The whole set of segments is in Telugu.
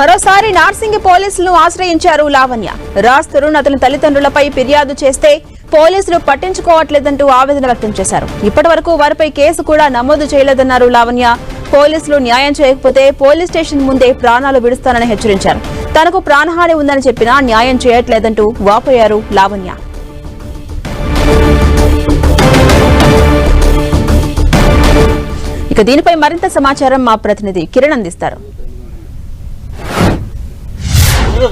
మరోసారి నార్సింగి పోలీసులను ఆశ్రయించారు లావణ్య. రాజ్ తరుణ్ అతని తల్లిదండ్రులపై ఫిర్యాదు చేస్తే పోలీసులు పట్టించుకోవట్లేదంటూ ఆవేదన వ్యక్తం చేశారు. ఇప్పటి వరకు వారిపై కేసు కూడా నమోదు చేయలేదన్నారు లావణ్య. పోలీసులు న్యాయం చేయకపోతే పోలీస్ స్టేషన్ ముందే ప్రాణాలు విడుస్తానని హెచ్చరించారు. తనకు ప్రాణహాని ఉందని చెప్పినా న్యాయం చేయట్లేదంటూ వాపోయారు లావణ్య. ఇక దీనిపై మరింత సమాచారం మా ప్రతినిధి కిరణ్ అందిస్తారు.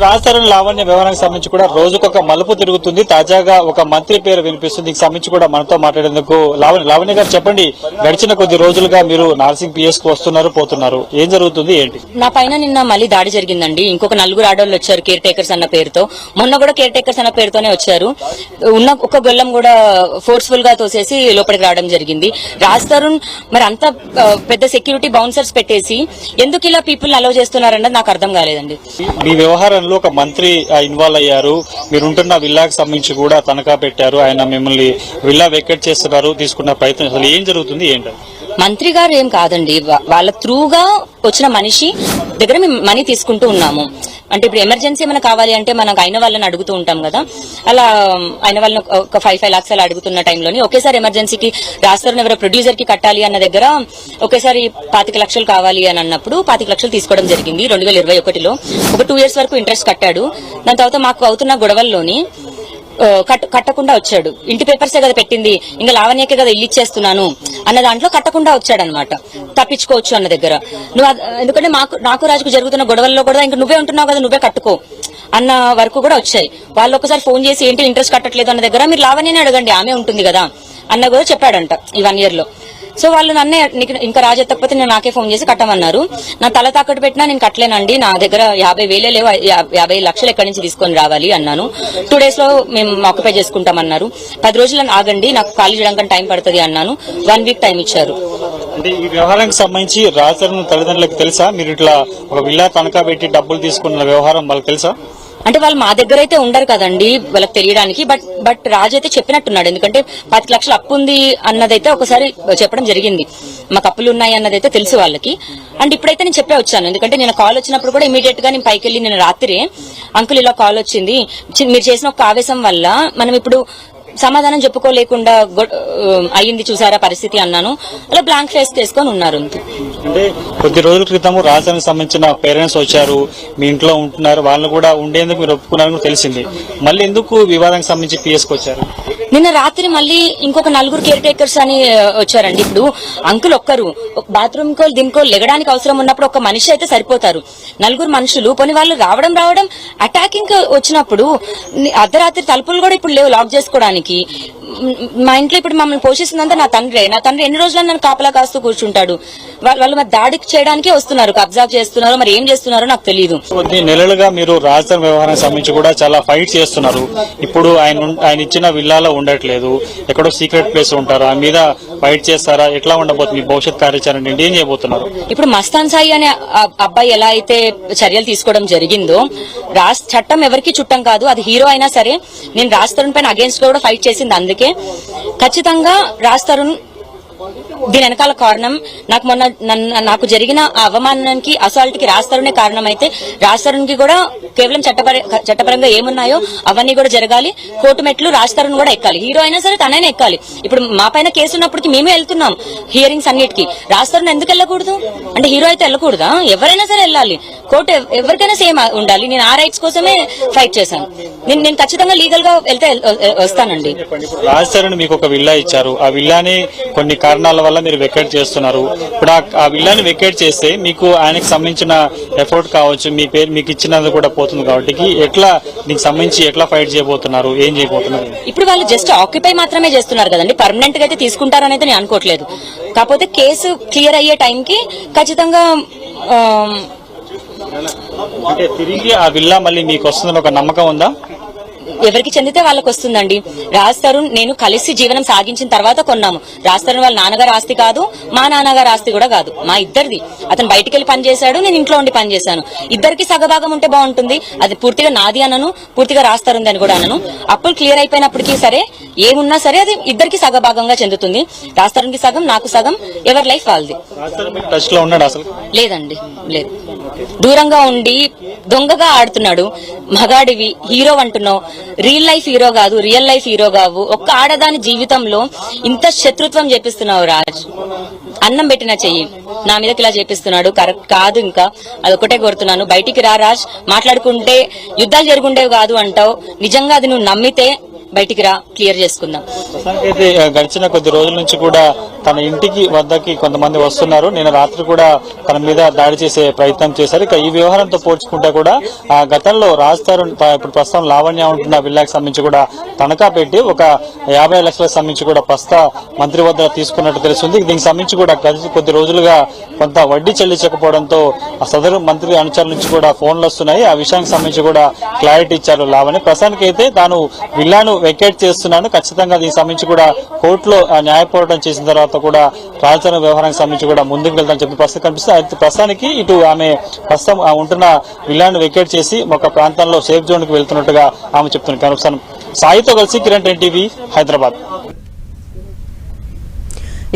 రాజ్ తరుణ్ లావణ్య వ్యవహారానికి సంబంధించి కూడా రోజుకొక మలుపు తిరుగుతుంది. తాజాగా ఒక మంత్రి పేరు వినిపిస్తుంది. దీనికి సంబంధించి కూడా మనతో మాట్లాడేందుకు లావణ్య గారు, చెప్పండి, గడిచిన కొద్ది రోజులుగా మీరు నార్సింగ్ పిఎస్ కు వస్తున్నారు, పోతున్నారు, ఏం జరుగుతుంది, ఏంటి? నా పైన నిన్న మళ్ళీ దాడి జరిగిందండి. ఇంకొక 4 ఆడవాళ్ళు వచ్చారు కేర్ టేకర్స్ అన్న పేరుతో. మొన్న కూడా కేర్ టేకర్స్ అన్న పేరుతోనే వచ్చారు. ఉన్న ఒక గొల్లం కూడా ఫోర్స్ఫుల్ గా తోసేసి లోపలికి రావడం జరిగింది. రాజ్ తరుణ్ మరి అంత పెద్ద సెక్యూరిటీ బౌన్సర్స్ పెట్టేసి ఎందుకు ఇలా పీపుల్ అలౌ చేస్తున్నారన్నది నాకు అర్థం కాలేదండి. మీ వ్యవహారంలో ఒక మంత్రి ఇన్వాల్వ్ అయ్యారు. మీరుంటున్న విల్లాకి సంబంధించి కూడా తనఖా పెట్టారు. ఆయన మిమ్మల్ని విల్లా వెకేట్ చేస్తున్నారు, తీసుకున్న ప్రయత్నం, అసలు ఏం జరుగుతుంది, ఏంటి? మంత్రి గారు ఏం కాదండి, వాళ్ళ త్రూగా వచ్చిన మనిషి దగ్గర మేము మనీ తీసుకుంటూ ఉన్నాము. అంటే ఇప్పుడు ఎమర్జెన్సీ ఏమైనా కావాలి అంటే మనకు అయిన వాళ్ళని అడుగుతూ ఉంటాం కదా, అలా అయిన వాళ్ళని ఒక 5 lakhs అలా అడుగుతున్న టైంలోని ఒకేసారి ఎమర్జెన్సీకి రాస్తారు ఎవరో ప్రొడ్యూసర్ కి కట్టాలి అన్న దగ్గర ఒకేసారి 25 lakhs కావాలి అని అన్నప్పుడు 25 lakhs తీసుకోవడం జరిగింది 2021లో. ఒక 2 years వరకు ఇంట్రెస్ట్ కట్టాడు. దాని తర్వాత మాకు అవుతున్న గొడవల్లోని కట్టకుండా వచ్చాడు. ఇంటి పేపర్సే కదా పెట్టింది, ఇంకా లావణ్యకే కదా ఇల్లు ఇచ్చేస్తున్నాను అన్న దాంట్లో కట్టకుండా వచ్చాడనమాట. తప్పించుకోవచ్చు అన్న దగ్గర నువ్వు, ఎందుకంటే నాకు రాజుకు జరుగుతున్న గొడవల్లో కూడా ఇంకా నువ్వే ఉంటున్నావు కదా, నువ్వే కట్టుకో అన్న వరకు కూడా వచ్చాయి. వాళ్ళు ఒకసారి ఫోన్ చేసి ఏంటి ఇంట్రెస్ట్ కట్టట్లేదు అన్న దగ్గర మీరు లావణ్యనే అడగండి, ఆమె ఉంటుంది కదా అన్న కూడా చెప్పాడంట ఈ 1 year లో. సో వాళ్ళు నన్నే ఇంకా రాజు ఎత్తకపోతే నేను నాకే ఫోన్ చేసి కట్టమన్నారు. నా తల తాకట్టు పెట్టినా నేను కట్టలేనండి, నా దగ్గర 50,000 లేవు, 50 lakhs ఎక్కడి నుంచి తీసుకొని రావాలి అన్నాను. 2 days లో మేము ఆక్యుపై చేసుకుంటామన్నారు. 10 రోజులను ఆగండి, నాకు ఖాళీ చేయడానికి టైం పడుతుంది అన్నాను. 1 week టైం ఇచ్చారు. అంటే ఈ వ్యవహారానికి సంబంధించి రాజ్ తరుణ్ తల్లిదండ్రులకు తెలుసా మీరు ఇట్లా ఒక విల్లా తనఖా పెట్టి డబ్బులు తీసుకున్న వ్యవహారం వాళ్ళకి తెలుసా? అంటే వాళ్ళు మా దగ్గర అయితే ఉండరు కదండి వాళ్ళకి తెలియడానికి. బట్ రాజు అయితే చెప్పినట్టున్నాడు, ఎందుకంటే 10 lakhs అప్పు ఉంది అన్నదైతే ఒకసారి చెప్పడం జరిగింది. మాకు అప్పులు ఉన్నాయి అన్నదైతే తెలుసు వాళ్ళకి. అండ్ ఇప్పుడైతే నేను చెప్పే వచ్చాను, ఎందుకంటే నేను కాల్ వచ్చినప్పుడు కూడా ఇమీడియట్ గా నేను పైకి వెళ్ళి నేను రాత్రి అంకుల్ ఇలా కాల్ వచ్చింది, మీరు చేసిన ఒక ఆవేశం వల్ల మనం ఇప్పుడు సమాధానం చెప్పుకోలేకుండా అయ్యింది చూసారా పరిస్థితి అన్నాను. అలా బ్లాంక్ ఫేస్ చేసుకొని ఉన్నారు. అంటే కొద్ది రోజుల క్రితం రాజధానికి సంబంధించిన పేరెంట్స్ వచ్చారు, మీ ఇంట్లో ఉంటున్నారు, వాళ్ళు కూడా ఉండేందుకు మీరు ఒప్పుకున్నారని తెలిసింది. మళ్ళీ ఎందుకు వివాదానికి సంబంధించి పిఎస్కి వచ్చారు? నిన్న రాత్రి మళ్ళీ ఇంకొక 4 కేర్ టేకర్స్ అని వచ్చారండి. ఇప్పుడు అంకుల్ ఒక్కరు బాత్రూమ్ కో దీనికో లెగడానికి అవసరం ఉన్నప్పుడు ఒక మనిషి అయితే సరిపోతారు. 4 మనుషులు పోనీ వాళ్ళు రావడం అటాకింగ్ వచ్చినప్పుడు అర్ధరాత్రి తలుపులు కూడా ఇప్పుడు లేవు లాక్ చేసుకోవడానికి. మా ఇంట్లో ఇప్పుడు మమ్మల్ని పోషిస్తుందంతా నా తండ్రి ఎన్ని రోజులు నన్ను కాపలా కాస్తూ కూర్చుంటాడు. వాళ్ళు మరి దాడికి చేయడానికే వస్తున్నారు, కబ్జా చేస్తున్నారు, మరి ఏం చేస్తున్నారో నాకు తెలియదు. కొద్ది నెలలుగా మీరు రాజధాని వ్యవహారానికి సంబంధించి కూడా చాలా ఫైట్ చేస్తున్నారు. ఇప్పుడు ఆయన ఇచ్చిన విల్లాలో ఉండట్లేదు, ఎక్కడో సీక్రెట్ ప్లేస్ ఉంటారు, ఆ మీద ఫైట్ చేస్తారా, ఎట్లా ఉండబోతుంది భవిష్యత్ కార్యాచరణ, ఏం చేయబోతున్నారు? ఇప్పుడు మస్తాన్ సాయి అనే అబ్బాయి ఎలా అయితే చర్యలు తీసుకోవడం జరిగిందో, చట్టం ఎవరికి చుట్టం కాదు, అది హీరో అయినా సరే నేను రాజ్ తరుణ్ పైన అగేన్స్ట్ కూడా ఫైట్ చేసింది. అందుకే ఖచ్చితంగా రాజ్ తరుణ్ దీని వెనకాల కారణం నాకు జరిగిన అవమానానికి అసాల్ట్ కి రాజ్ తరుణే కారణం అయితే రాజ్ తరుణ్ కి కూడా కేవలం చట్టపరంగా ఏమున్నాయో అవన్నీ కూడా జరగాలి. కోర్టు మెట్లు రాజ్ తరుణ్ కూడా ఎక్కాలి. హీరో అయినా సరే తనైనా ఎక్కాలి. ఇప్పుడు మా పైన కేసు ఉన్నప్పటికీ మేమే వెళ్తున్నాం హియరింగ్స్ అన్నిటికీ. రాజ్ తరుణ్ ఎందుకు వెళ్ళకూడదు? అంటే హీరో అయితే వెళ్ళకూడదా? ఎవరైనా సరే వెళ్ళాలి. కోర్టు ఎవరికైనా సేమ్ ఉండాలి. నేను ఆ రైట్స్ కోసమే ఫైట్ చేశాను. నేను ఖచ్చితంగా లీగల్ గా వెళ్తే వస్తానండి. రాజ్ తరుణ్ మీకు ఒక విల్లా ఇచ్చారు, ఆ విల్లాని కొన్ని కారణాల వల్ల మీరు వెకేట్ చేస్తున్నారు. ఇప్పుడు ఆ విల్లాని వెకేట్ చేస్తే మీకు ఆయనకు సంబంధించిన ఎఫర్ట్ కావచ్చు, మీ పేరు మీకు ఇచ్చినది కూడా పోతుంది. కాబట్టి ఎట్లా దీనికి సంబంధించి ఎట్లా ఫైట్ చేయబోతున్నారు, ఏం చేయబోతున్నారు? ఇప్పుడు వాళ్ళు జస్ట్ ఆక్యుపై మాత్రమే చేస్తున్నారు కదండి, పర్మనెంట్ గా అయితే తీసుకుంటారని అయితే నేను అనుకోవట్లేదు. కాకపోతే కేసు క్లియర్ అయ్యే టైంకి ఖచ్చితంగా అంటే తిరిగి ఆ విల్లా మళ్ళీ మీకు వస్తుందని ఒక నమ్మకం ఉందా? ఎవరికి చెందితే వాళ్ళకి వస్తుందండి. రాజ్ తరుణ్ నేను కలిసి జీవనం సాగించిన తర్వాత కొన్నాము. రాజ్ తరుణ్ వాళ్ళ నాన్నగారు ఆస్తి కాదు, మా నాన్నగారు ఆస్తి కూడా కాదు, మా ఇద్దరిది. అతను బయటికి వెళ్ళి పనిచేశాడు, నేను ఇంట్లో ఉండి పనిచేశాను. ఇద్దరికి సగభాగం ఉంటే బాగుంటుంది. అది పూర్తిగా నాది అనను, పూర్తిగా రాజ్ తరుణ్ అని కూడా అనను. అప్పులు క్లియర్ అయిపోయినప్పటికీ సరే ఏమున్నా సరే అది ఇద్దరికి సగభాగంగా చెందుతుంది. రాజ్ తరుణ్ కి సగం, నాకు సగం, ఎవరి లైఫ్ వాళ్ళది. టచ్ లో ఉన్నాడు అసలు? లేదండి, లేదు. దూరంగా ఉండి దొంగగా ఆడుతున్నాడు. మగాడివి హీరో అంటున్నావు, రియల్ లైఫ్ హీరో కాదు, రియల్ లైఫ్ హీరో కావు. ఒక్క ఆడదాని జీవితంలో ఇంత శత్రుత్వం చేపిస్తున్నావు రాజ్. అన్నం పెట్టిన చెయ్యి నా మీదకి ఇలా చేపిస్తున్నాడు, కరెక్ట్ కాదు. ఇంకా అదొకటే కోరుతున్నాను, బయటికి రా రాజ్. మాట్లాడుకుంటే యుద్ధాలు జరుగుండేవి కాదు అంటావు. నిజంగా అది నువ్వు నమ్మితే బయటికి రా, క్లియర్ చేసుకుందాం. అయితే గడిచిన కొద్ది రోజుల నుంచి కూడా తన ఇంటికి వద్దకి కొంతమంది వస్తున్నారు. నేను రాత్రి కూడా తన మీద దాడి చేసే ప్రయత్నం చేశారు. ఇక ఈ వ్యవహారంతో పోల్చుకుంటే కూడా గతంలో రాజధాని ఇప్పుడు ప్రస్తుతం లావణ్య ఉంటున్న విల్లాకి సంబంధించి కూడా తనఖా పెట్టి ఒక 50 లక్షలకు సంబంధించి కూడా ప్రస్తుత మంత్రి వద్ద తీసుకున్నట్టు తెలుస్తుంది. దీనికి సంబంధించి కూడా కొద్ది రోజులుగా కొంత వడ్డీ చెల్లించకపోవడంతో సదరు మంత్రి అనుచరుల నుంచి కూడా ఫోన్లు వస్తున్నాయి. ఆ విషయానికి సంబంధించి కూడా క్లారిటీ ఇచ్చారు లావణ్య. ప్రస్తుతానికి అయితే తాను విల్లాను వెకేట్ చేస్తున్నాను, ఖచ్చితంగా దీనికి సంబంధించి కూడా కోర్టులో న్యాయ పోరాటం చేసిన తర్వాత కూడా రాజధాని వ్యవహారానికి సంబంధించి కూడా ముందుకు వెళ్తానని చెప్పి ప్రస్తుతం కనిపిస్తుంది. అయితే ప్రస్తుతానికి ఇటు ఆమె ప్రస్తుతం ఉంటున్న విల్లాను వెకేట్ చేసి ఒక ప్రాంతంలో సేఫ్ జోన్ కు వెళ్తున్నట్టుగా ఆమె చెప్తున్నారు. సాయితో కలిసి కిరణ్ టీవీ హైదరాబాద్.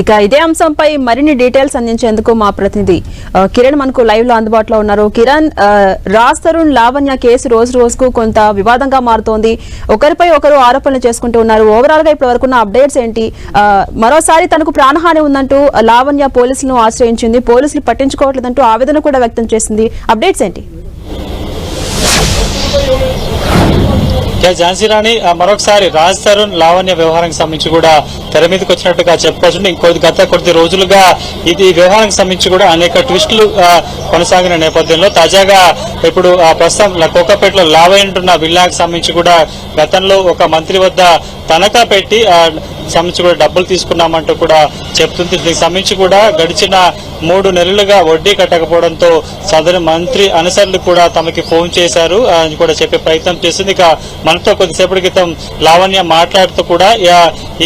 ఇక ఇదే అంశంపై మరిన్ని డీటెయిల్స్ అందించేందుకు మా ప్రతినిధి కిరణ్ మనకు లైవ్ లో అందుబాటులో ఉన్నారు. కిరణ్, రాజ్ తరుణ్ లావణ్య కేసు రోజు రోజుకు కొంత వివాదంగా మారుతోంది. ఒకరిపై ఒకరు ఆరోపణలు చేసుకుంటూ ఉన్నారు. ఓవరాల్ గా ఇప్పటి వరకున్న అప్డేట్స్ ఏంటి? మరోసారి తనకు ప్రాణహాని ఉందంటూ లావణ్య పోలీసులను ఆశ్రయించింది. పోలీసులు పట్టించుకోవట్లేదంటూ ఆవేదన కూడా వ్యక్తం చేసింది. అప్డేట్స్ ఏంటి? ఝాన్సీ రాణి, మరొకసారి రాజ్ తరుణ్ లావణ్య వ్యవహారానికి సంబంధించి కూడా తెర మీదకి వచ్చినట్టుగా చెప్పుకోవచ్చు. గత కొద్ది రోజులుగా ఇది వ్యవహారానికి సంబంధించి కూడా అనేక ట్విస్టులు కొనసాగిన నేపథ్యంలో తాజాగా ఇప్పుడు ప్రస్తుతం కోకాపేటలో లావయ్య విల్లాకి సంబంధించి కూడా గతంలో ఒక మంత్రి వద్ద తనఖా పెట్టి సంబంధించి కూడా డబ్బులు తీసుకున్నామంటూ కూడా చెప్తుంది. దీనికి సంబంధించి కూడా గడిచిన 3 నెలలుగా వడ్డీ కట్టకపోవడంతో సదరు మంత్రి అనుసరులు కూడా తమకి ఫోన్ చేశారు అని కూడా చెప్పే ప్రయత్నం చేస్తుంది. ఇక మనతో కొద్దిసేపటి క్రితం లావణ్య మాట్లాడుతూ కూడా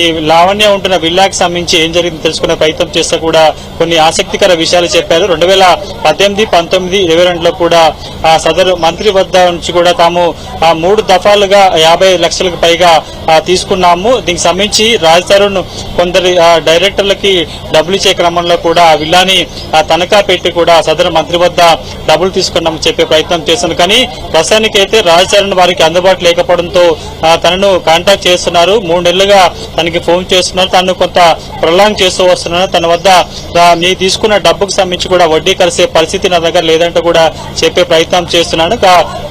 ఈ లావణ్య ఉంటున్న విల్లాకి సంబంధించి ఏం జరిగింది తెలుసుకునే ప్రయత్నం చేస్తూ కూడా కొన్ని ఆసక్తికర విషయాలు చెప్పారు. 2018, 19, 22లో కూడా సదరు మంత్రి వద్ద నుంచి కూడా తాము 3 దఫాలుగా 50 లక్షలకు పైగా తీసుకున్నాము. దీనికి సంబంధించి రాజ్ తరుణ్ కొందరి డైరెక్టర్లకి డబ్బులు ఇచ్చే క్రమంలో కూడా ఆ విల్లాని తనఖా పెట్టి కూడా సదరు మంత్రి వద్ద డబ్బులు తీసుకున్నామని చెప్పే ప్రయత్నం చేశాను. కానీ ప్రస్తుతానికి అయితే రాజ్ తరుణ్ వారికి అందుబాటులో లేకపోవడంతో తనను కాంటాక్ట్ చేస్తున్నారు. 3 నెలలుగా తనకి ఫోన్ చేస్తున్నారు. తను కొంత ప్రొలాంగ్ చేస్తూ వస్తున్నారు. తన వద్ద నీ తీసుకున్న డబ్బుకు సంబంధించి కూడా వడ్డీ కలిసే పరిస్థితి నా దగ్గర లేదంటూ కూడా చెప్పే ప్రయత్నం చేస్తున్నాను.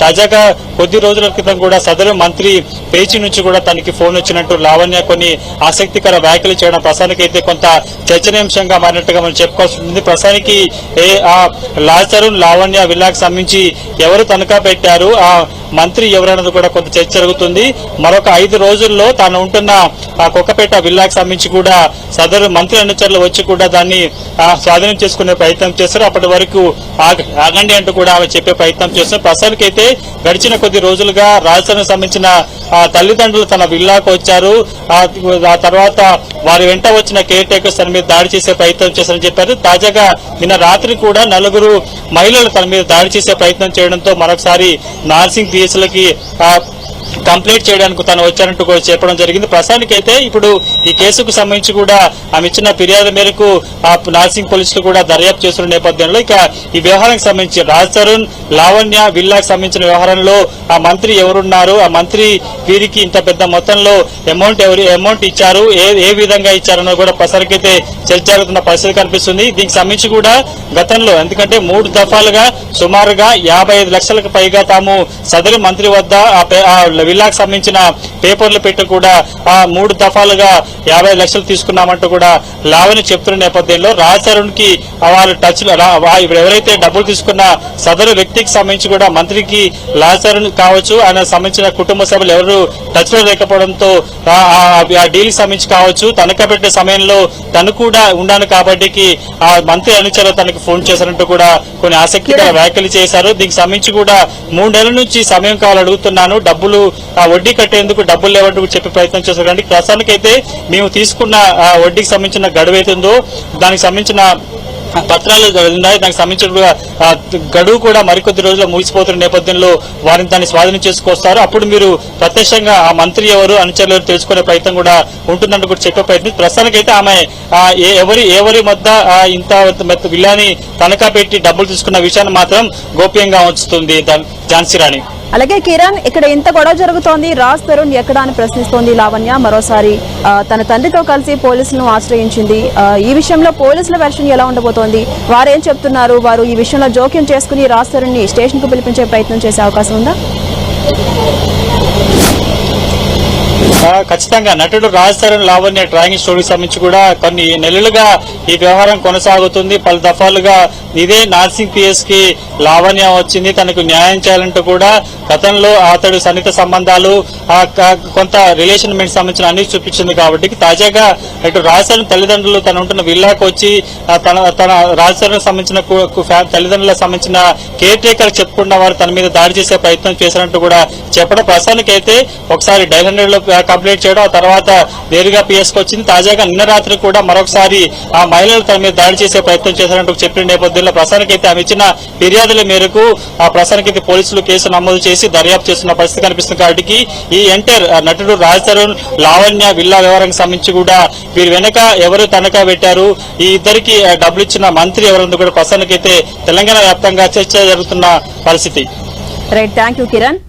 తాజాగా కొద్ది రోజుల క్రితం కూడా సదరు మంత్రి పేచి నుంచి కూడా తనకి ఫోన్ వచ్చినట్టు లావణ్య కొన్ని ఆసక్తికర వ్యాఖ్యలు చేయడం ప్రస్తుతానికి అయితే కొంత చర్చనీయాంశంగా మారినట్టుగా మనం చెప్పుకోవాల్సి ఉంటుంది. ప్రస్తుతానికి రాజ్ తరుణ్ లావణ్య విల్లాకు సంబంధించి ఎవరు తనఖా పెట్టారు, ఆ మంత్రి ఎవరన్నది కూడా కొంత చర్చ జరుగుతుంది. మరొక 5 రోజుల్లో తాను ఉంటున్న కొక్కపేట విల్లాకు సంబంధించి కూడా సదరు మంత్రి అనుచరులు వచ్చి కూడా దాన్ని స్వాధీనం చేసుకునే ప్రయత్నం చేస్తారు. అప్పటి వరకు ఆగండి అంటూ కూడా ఆమె చెప్పే ప్రయత్నం చేస్తున్నారు. ప్రస్తుతానికి అయితే గడిచిన కొద్ది రోజులుగా రాజధానికి సంబంధించిన తల్లిదండ్రులు తన విల్లాకు వచ్చారు. ఆ తర్వాత వారి వెంట వచ్చిన కేర్ టేకర్స్ తన మీద దాడి చేసే ప్రయత్నం చేశారని చెప్పారు. తాజాగా నిన్న రాత్రి కూడా 4 మహిళలు తన మీద దాడి చేసే ప్రయత్నం చేయడంతో మరొకసారి నార్సింగ్ పిఎస్లకి కంప్లైంట్ చేయడానికి తను వచ్చారంటూ కూడా చెప్పడం జరిగింది. ప్రస్తుతానికి అయితే ఇప్పుడు ఈ కేసుకు సంబంధించి కూడా ఆమె ఇచ్చిన ఫిర్యాదు మేరకు నార్సింగ్ పోలీసులు కూడా దర్యాప్తు చేస్తున్న నేపథ్యంలో ఇక ఈ వ్యవహారానికి సంబంధించి రాజ్ తరుణ్ లావణ్య విల్లాకు సంబంధించిన వ్యవహారంలో ఆ మంత్రి ఎవరున్నారు, ఆ మంత్రి వీరికి ఇంత పెద్ద మొత్తంలో అమౌంట్ ఇచ్చారు, ఏ విధంగా ఇచ్చారన్నది కూడా ప్రస్తుతానికి అయితే చర్చ జరుగుతున్న పరిస్థితి కనిపిస్తుంది. దీనికి సంబంధించి కూడా గతంలో ఎందుకంటే 3 దఫాలుగా సుమారుగా 55 లక్షలకు పైగా తాము సదరు మంత్రి వద్ద విల్లాకు సంబంధించిన పేపర్లు పెట్టి కూడా 3 దఫాలుగా 50 లక్షలు తీసుకున్నామంటూ కూడా లావణ్య చెప్తున్న నేపథ్యంలో రాజ్ తరుణ్ కి వారు టచ్ ఎవరైతే డబ్బులు తీసుకున్న సదరు వ్యక్తికి సంబంధించి కూడా మంత్రికి రాజ్ తరుణ్ కావచ్చు ఆయన సంబంధించిన కుటుంబ సభ్యులు ఎవరు టచ్ లో లేకపోవడంతో ఆ డీల్ సంబంధించి కావచ్చు తనఖా పెట్టే సమయంలో తను కూడా ఉండాను కాబట్టి ఆ మంత్రి అనుచరులు తనకు ఫోన్ చేశారంటూ కూడా కొన్ని ఆసక్తికర వ్యాఖ్యలు చేశారు. దీనికి సంబంధించి కూడా 3 నెలల నుంచి సమయం కావాలని అడుగుతున్నాను, డబ్బులు వడ్డీ కట్టేందుకు డబ్బులు లేవంటూ చెప్పే ప్రయత్నం చేశారు. కానీ ప్రస్తుతానికి అయితే మేము తీసుకున్న వడ్డీకి సంబంధించిన గడువు అవుతుందో దానికి సంబంధించిన పత్రాలు ఉన్నాయి. దానికి సంబంధించిన గడువు కూడా మరికొద్ది రోజుల్లో ముగిసిపోతున్న నేపథ్యంలో వారిని దాన్ని స్వాధీనం చేసుకొస్తారు. అప్పుడు మీరు ప్రత్యక్షంగా ఆ మంత్రి ఎవరు అనుచరులు ఎవరు తెలుసుకునే ప్రయత్నం కూడా ఉంటుందంటూ కూడా చెప్పే ప్రయత్నం. ప్రస్తుతానికైతే ఆమె ఎవరి వద్ద ఇంత విల్లాని తనఖా పెట్టి డబ్బులు తీసుకున్న విషయాన్ని మాత్రం గోప్యంగా ఉంచుతుంది ఝాన్సీ రాణి. అలాగే కిరణ్, ఇక్కడ ఇంత గొడవ జరుగుతోంది, రాజ్ తరుణ్ ఎక్కడ అని ప్రశ్నిస్తోంది లావణ్య. మరోసారి తన తండ్రితో కలిసి పోలీసులను ఆశ్రయించింది. ఈ విషయంలో పోలీసుల వెర్షన్ ఎలా ఉండబోతోంది, వారేం చెప్తున్నారు, వారు ఈ విషయంలో జోక్యం చేసుకుని రాజ్ తరుణ్ ని స్టేషన్ కు పిలిపించే ప్రయత్నం చేసే అవకాశం ఉందా? ఖచ్చితంగా నటుడు రాజ్ తరుణ్ లావణ్య డ్రాయింగ్ స్టోరీకి సంబంధించి కూడా కొన్ని నెలలుగా ఈ వ్యవహారం కొనసాగుతుంది. పలు దఫాలుగా ఇదే నార్సింగ్ పిఎస్ కి లావణ్య వచ్చింది, తనకు న్యాయం చేయాలంటూ కూడా గతంలో అతడు సన్నిహిత సంబంధాలు కొంత రిలేషన్మెంట్ సంబంధించిన అన్ని చూపించింది. కాబట్టి తాజాగా ఇటు రాజ్ తరుణ్ తల్లిదండ్రులు తను ఉంటున్న విల్లాకు వచ్చి తన రాజ్ తరుణ్ సంబంధించిన తల్లిదండ్రులకు సంబంధించిన కేర్ టేకర్ చెప్పుకున్న వారు తన మీద దాడి చేసే ప్రయత్నం చేసినట్టు కూడా చెప్పడం. ప్రస్తుతానికైతే ఒకసారి డైల్ 100 లో కంప్లైంట్ చేయడం, ఆ తర్వాత నేరుగా పిఎస్ కు వచ్చింది. తాజాగా నిన్న రాత్రి కూడా మరొకసారి ఆ మహిళలు తన మీద దాడి చేసే ప్రయత్నం చేసినట్టు చెప్పిన నేపథ్యంలో ప్రస్తుతానికైతే ఆమె ఇచ్చిన ఫిర్యాదుల మేరకు ఆ ప్రస్తుతానికైతే పోలీసులు కేసు నమోదు చేసి దర్యాప్తు చేస్తున్న పరిస్థితి కనిపిస్తుంది. కాబట్టి ఈ ఎంటర్ నటుడు రాజ్ తరుణ్ లావణ్య విల్లా వ్యవహారానికి సంబంధించి కూడా వీరి వెనక ఎవరు తనఖా పెట్టారు, ఈ ఇద్దరికి డబ్బులు ఇచ్చిన మంత్రి ఎవరందు కూడా ప్రస్తుతానికైతే తెలంగాణ వ్యాప్తంగా చర్చ జరుగుతున్న పరిస్థితి. Right, thank you Kiran.